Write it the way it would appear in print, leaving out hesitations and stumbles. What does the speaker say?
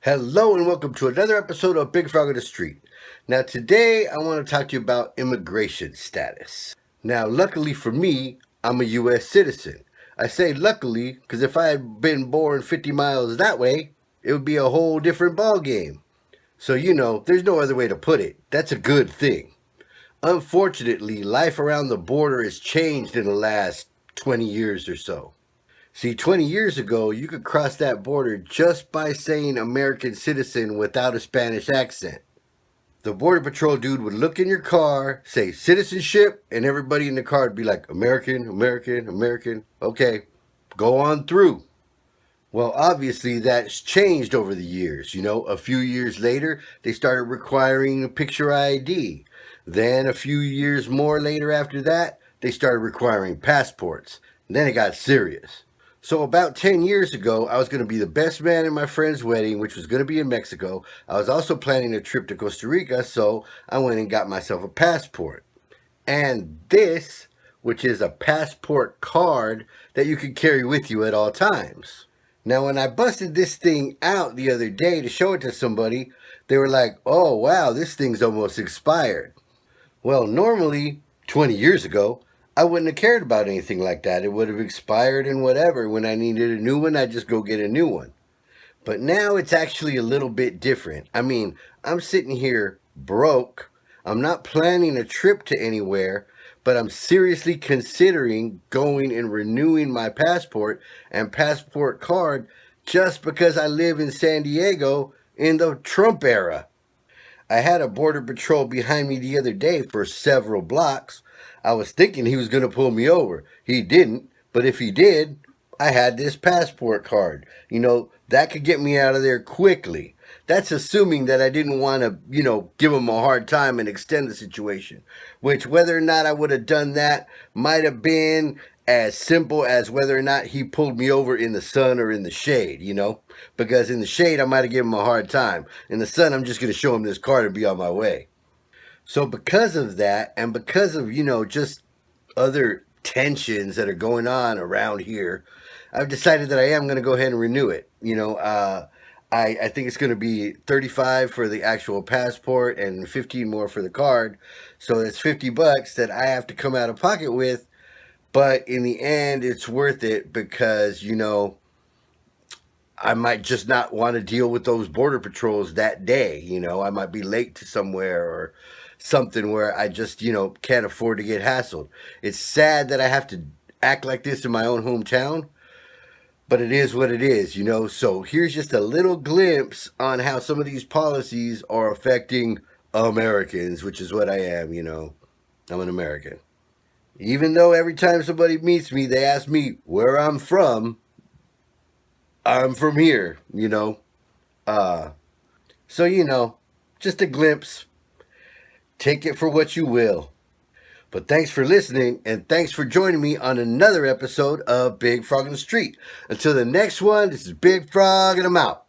Hello and welcome to another episode of Big Frog of the Street. Now today I want to talk to you about immigration status. Now luckily for me, I'm a US citizen. I say luckily because if I had been born 50 miles that way, it would be a whole different ball game. So there's no other way to put it. That's a good thing. Unfortunately, life around the border has changed in the last 20 years or so. See, 20 years ago, you could cross that border just by saying American citizen without a Spanish accent. The Border Patrol dude would look in your car, say citizenship, and everybody in the car would be like, American, American, American. Okay, go on through. Well, obviously, that's changed over the years. A few years later, they started requiring a picture ID. Then, a few years more later after that, they started requiring passports. And then it got serious. So about 10 years ago, I was going to be the best man in my friend's wedding, which was going to be in Mexico. I was also planning a trip to Costa Rica, so I went and got myself a passport. And this, which is a passport card that you can carry with you at all times. Now, when I busted this thing out the other day to show it to somebody, they were like, oh, wow, this thing's almost expired. Well, normally, 20 years ago, I wouldn't have cared about anything like that. It would have expired and whatever. When I needed a new one, I'd just go get a new one. But now it's actually a little bit different. I mean, I'm sitting here broke. I'm not planning a trip to anywhere, but I'm seriously considering going and renewing my passport and passport card just because I live in San Diego in the Trump era. I had a border patrol behind me the other day for several blocks. I was thinking he was going to pull me over. He didn't, but if he did, I had this passport card. That could get me out of there quickly. That's assuming that I didn't want to, give him a hard time and extend the situation. Which, whether or not I would have done that, might have been as simple as whether or not he pulled me over in the sun or in the shade, Because in the shade, I might have given him a hard time. In the sun, I'm just going to show him this card and be on my way. So because of that, and because of, just other tensions that are going on around here, I've decided that I am going to go ahead and renew it. I think it's going to be 35 for the actual passport and 15 more for the card. So it's $50 that I have to come out of pocket with. But in the end, it's worth it because, I might just not want to deal with those border patrols that day. I might be late to somewhere or something where I just, can't afford to get hassled. It's sad that I have to act like this in my own hometown, but it is what it is. So here's just a little glimpse on how some of these policies are affecting Americans, which is what I am. I'm an American. Even though every time somebody meets me, they ask me where I'm from here. Uh, so, just a glimpse. Take it for what you will. But thanks for listening, and thanks for joining me on another episode of Big Frog in the Street. Until the next one, this is Big Frog, and I'm out.